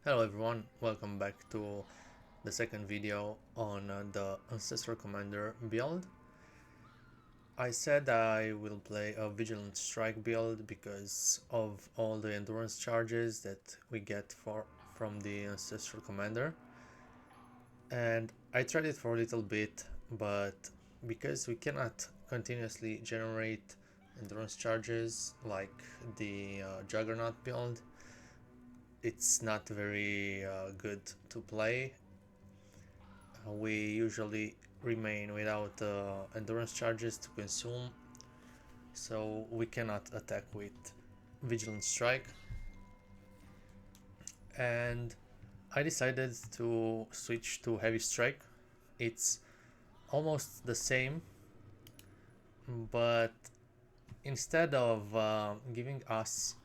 Hello everyone, welcome back to the second video on the Ancestral Commander build. I said I will play a Vigilant Strike build because of all the endurance charges that we get from the Ancestral Commander. And I tried it for a little bit, but because we cannot continuously generate endurance charges like the Juggernaut build, it's not very good to play. We usually remain without endurance charges to consume, so we cannot attack with Vigilant Strike. And I decided to switch to Heavy Strike. It's almost the same, but instead of giving us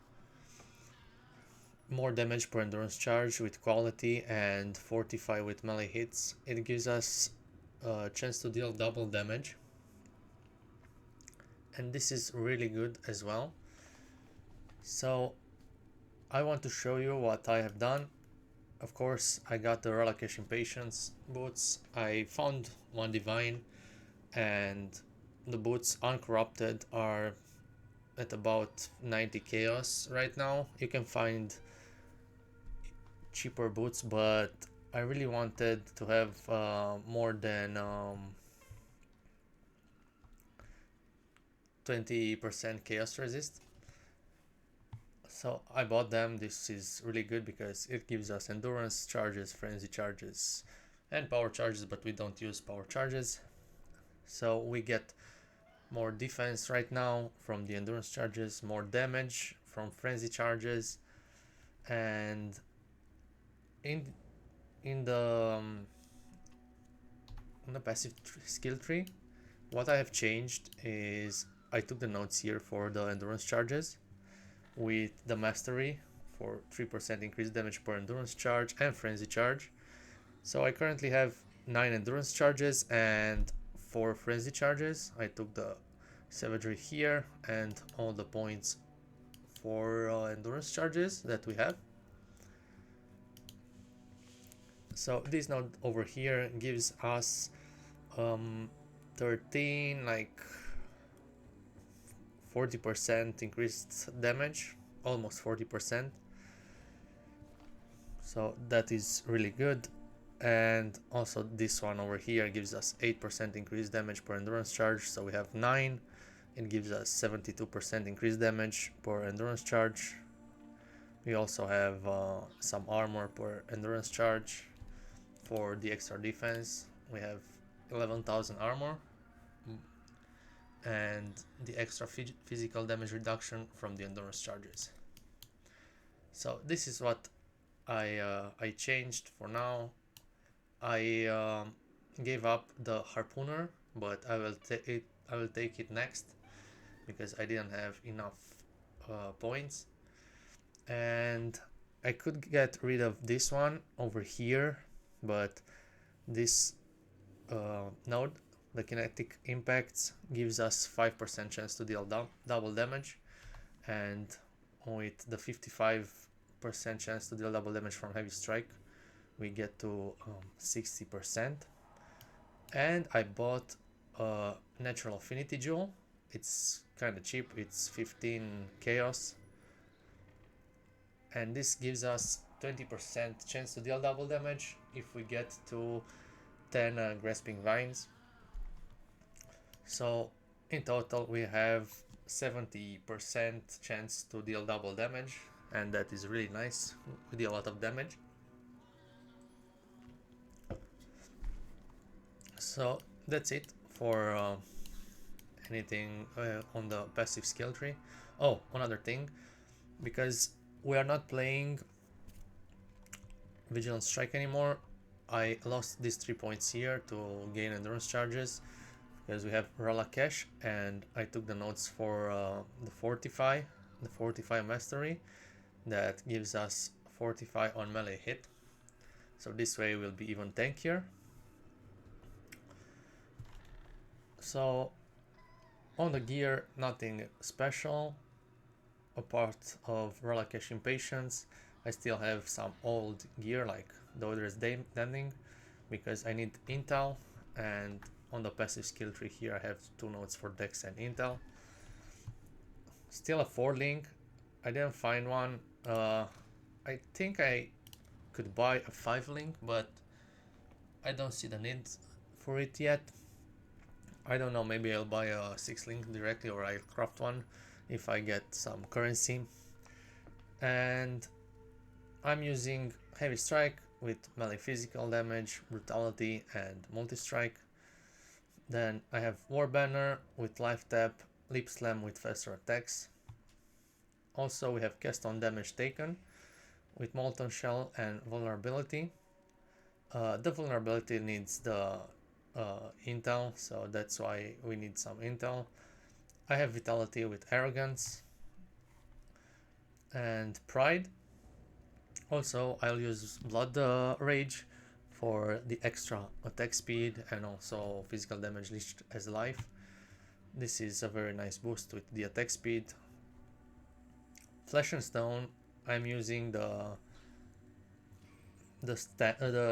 more damage per endurance charge with quality and fortify with melee hits, it gives us a chance to deal double damage, and this is really good as well. So I want to show you what I have done. Of course, I got the Relocation Patience boots. I found one divine, and the boots uncorrupted are at about 90 chaos right now. You can find cheaper boots, but I really wanted to have more than 20% chaos resist. So I bought them. This is really good because it gives us endurance charges, frenzy charges, and power charges, but we don't use power charges. So we get more defense right now from the endurance charges, more damage from frenzy charges, and in in the um, in the passive skill tree, what I have changed is I took the notes here for the endurance charges with the mastery for 3% increased damage per endurance charge and frenzy charge. So I currently have 9 endurance charges and 4 frenzy charges. I took the savagery here and all the points for endurance charges that we have. So this node over here gives us 13, like 40% increased damage, almost 40%. So that is really good. And also this one over here gives us 8% increased damage per endurance charge. So we have 9. It gives us 72% increased damage per endurance charge. We also have some armor per endurance charge. For the extra defense, we have 11,000 armor and the extra physical damage reduction from the endurance charges. So this is what I changed for now. I gave up the harpooner, but I will take it next because I didn't have enough points, and I could get rid of this one over here, but this node, the kinetic impacts, gives us 5% chance to deal double damage, and with the 55% chance to deal double damage from heavy strike, we get to 60%. And I bought a natural affinity jewel. It's kind of cheap, it's 15 chaos, and this gives us 20% chance to deal double damage if we get to 10 grasping vines. So in total we have 70% chance to deal double damage, and that is really nice. We deal a lot of damage. So that's it for anything on the passive skill tree. Oh, one other thing, because we are not playing Vigilant Strike anymore, I lost these 3 points here to gain endurance charges because we have Rala Cash, and I took the notes for the Fortify Mastery that gives us Fortify on melee hit. So this way we'll be even tankier. So on the gear, nothing special apart of Relocation Patience I still have some old gear like the Odorous Danding because I need Intel, and on the passive skill tree here I have 2 nodes for Dex and Intel. Still a 4 link. I didn't find one. I think I could buy a 5 link, but I don't see the need for it yet. I don't know, maybe I'll buy a 6 link directly, or I'll craft one if I get some currency. And I'm using Heavy Strike with melee physical damage, brutality, and multi-strike. Then I have War Banner with life tap, Lip Slam with faster attacks. Also we have Cast on damage taken with Molten Shell and vulnerability. The vulnerability needs the intel, so that's why we need some intel. I have vitality with arrogance and pride. Also I'll use blood rage for the extra attack speed and also physical damage leached as life. This is a very nice boost with the attack speed. Flesh and Stone, I'm using the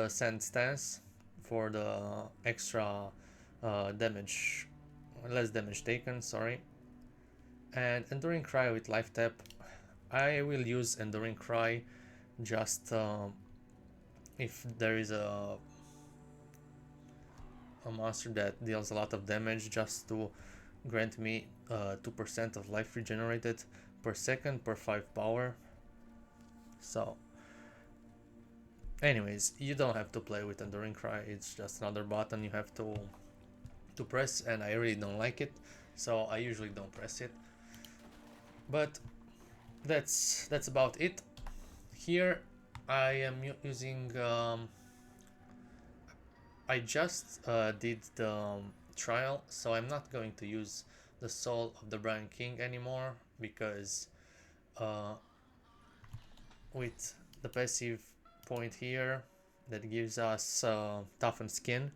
Sand Stance for the extra damage, less damage taken, sorry. And Enduring Cry with life tap. I will use Enduring Cry just if there is a monster that deals a lot of damage, just to grant me 2% of life regenerated per second per 5 power. So anyways, you don't have to play with Enduring Cry, it's just another button you have to press, and I really don't like it, so I usually don't press it. But that's about it. Here I am using I just did the trial, so I'm not going to use the Soul of the Brian King anymore, because with the passive point here that gives us toughened skin,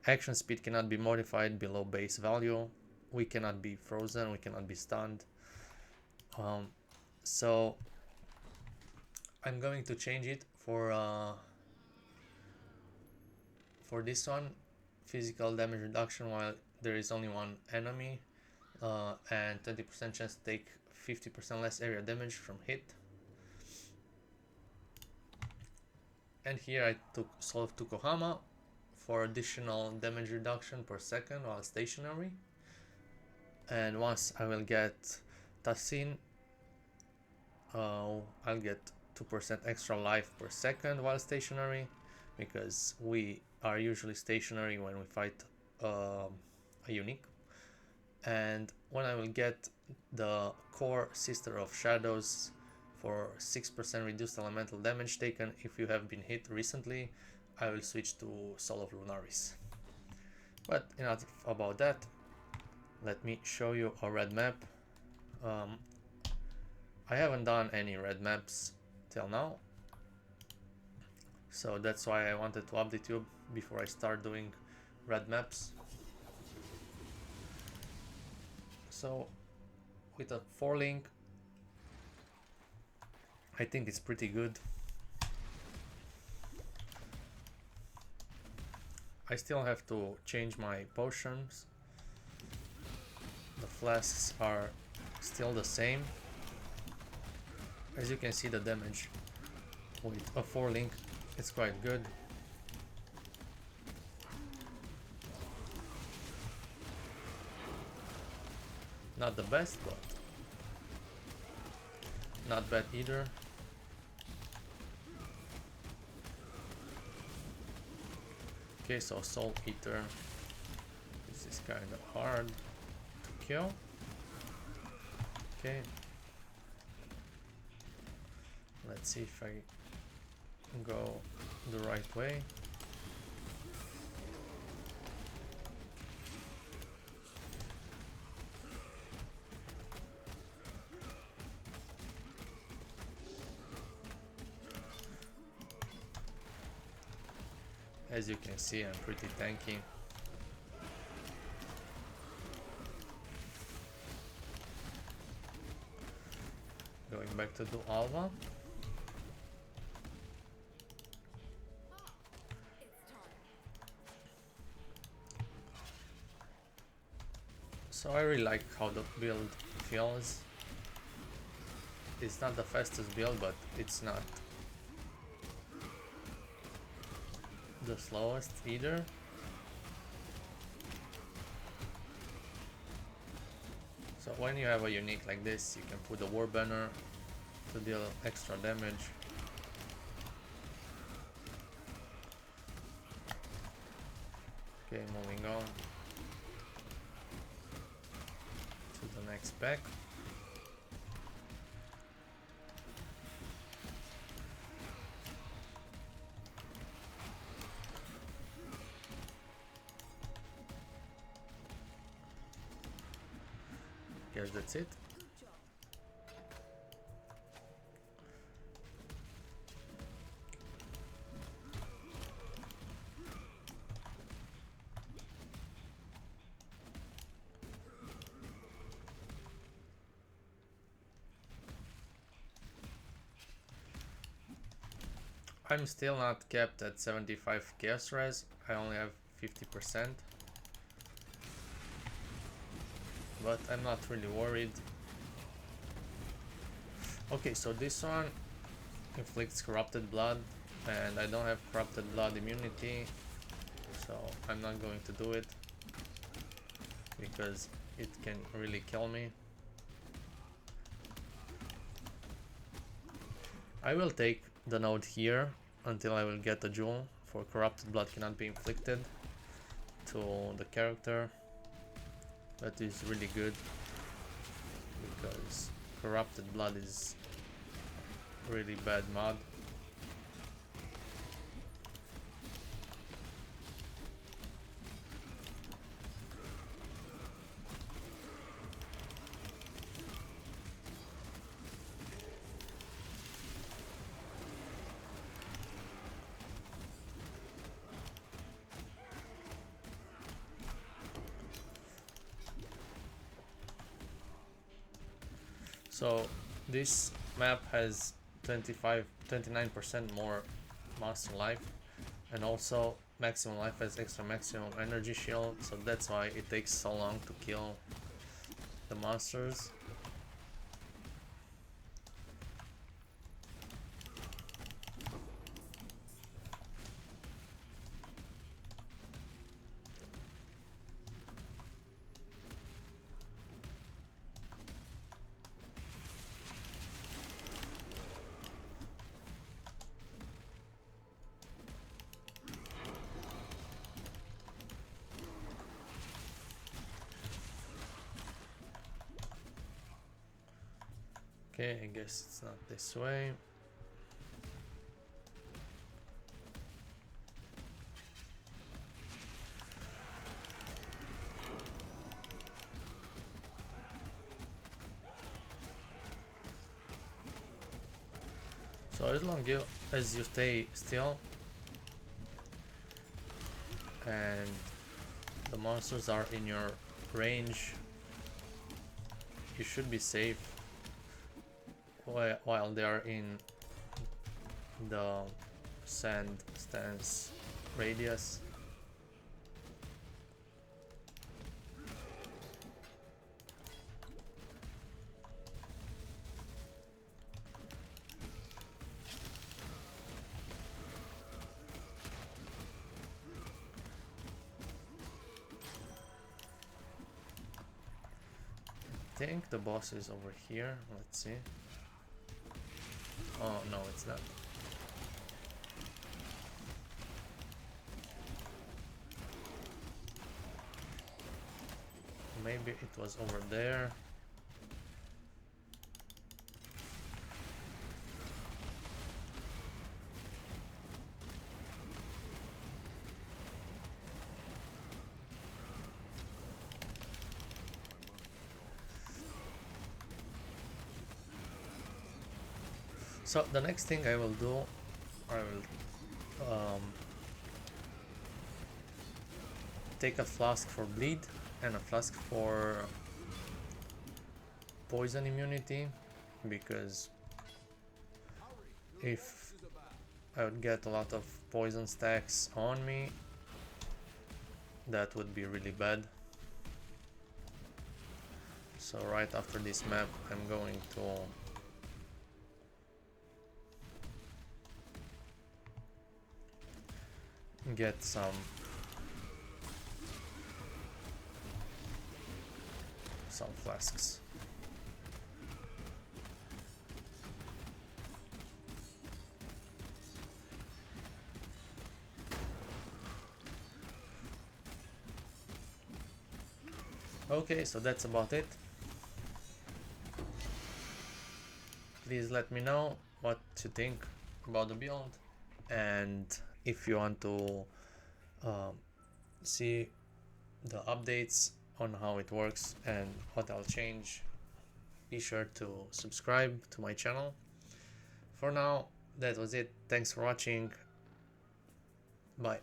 action speed cannot be modified below base value, we cannot be frozen, we cannot be stunned. So I'm going to change it for this one, physical damage reduction while there is only one enemy, and 20% chance to take 50% less area damage from hit. And here I took Soul of Tukohama for additional damage reduction per second while stationary. And once I will get Tassin, I'll get 2% extra life per second while stationary, because we are usually stationary when we fight a unique. And when I will get the core Sister of Shadows for 6% reduced elemental damage taken if you have been hit recently, I will switch to Soul of Lunaris. But enough about that. Let me show you a red map. I haven't done any red maps till now, so that's why I wanted to update you before I start doing red maps. So with a 4 link, I think it's pretty good. I still have to change my potions. The flasks are still the same. As you can see, the damage with a 4 link, it's quite good. Not the best, but not bad either. Okay, so Soul Eater, this is kind of hard to kill. Okay, let's see if I go the right way. As you can see, I'm pretty tanky. Going back to do Alva. So I really like how the build feels. It's not the fastest build, but it's not the slowest either. So when you have a unique like this, you can put the war banner to deal extra damage. Okay, moving on to the next pack. Guess that's it. I'm still not capped at 75 chaos res, I only have 50%. But I'm not really worried. Okay, so this one inflicts corrupted blood, and I don't have corrupted blood immunity, so I'm not going to do it because it can really kill me. I will take the node here until I will get a jewel, for corrupted blood cannot be inflicted to the character. That is really good because corrupted blood is really bad mod. So this map has 29% more master life, and also maximum life has extra maximum energy shield, so that's why it takes so long to kill the monsters. Okay, I guess it's not this way. So as long as you stay still and the monsters are in your range, you should be safe while they are in the sand stance radius. I think the boss is over here. Let's see. Oh no, it's not. Maybe it was over there. So the next thing I will do, I will take a flask for bleed and a flask for poison immunity, because if I would get a lot of poison stacks on me, that would be really bad. So right after this map I'm going to get some flasks. Okay, so that's about it. Please let me know what you think about the build, and if you want to see the updates on how it works and what I'll change, be sure to subscribe to my channel. For now, that was it. Thanks for watching. Bye.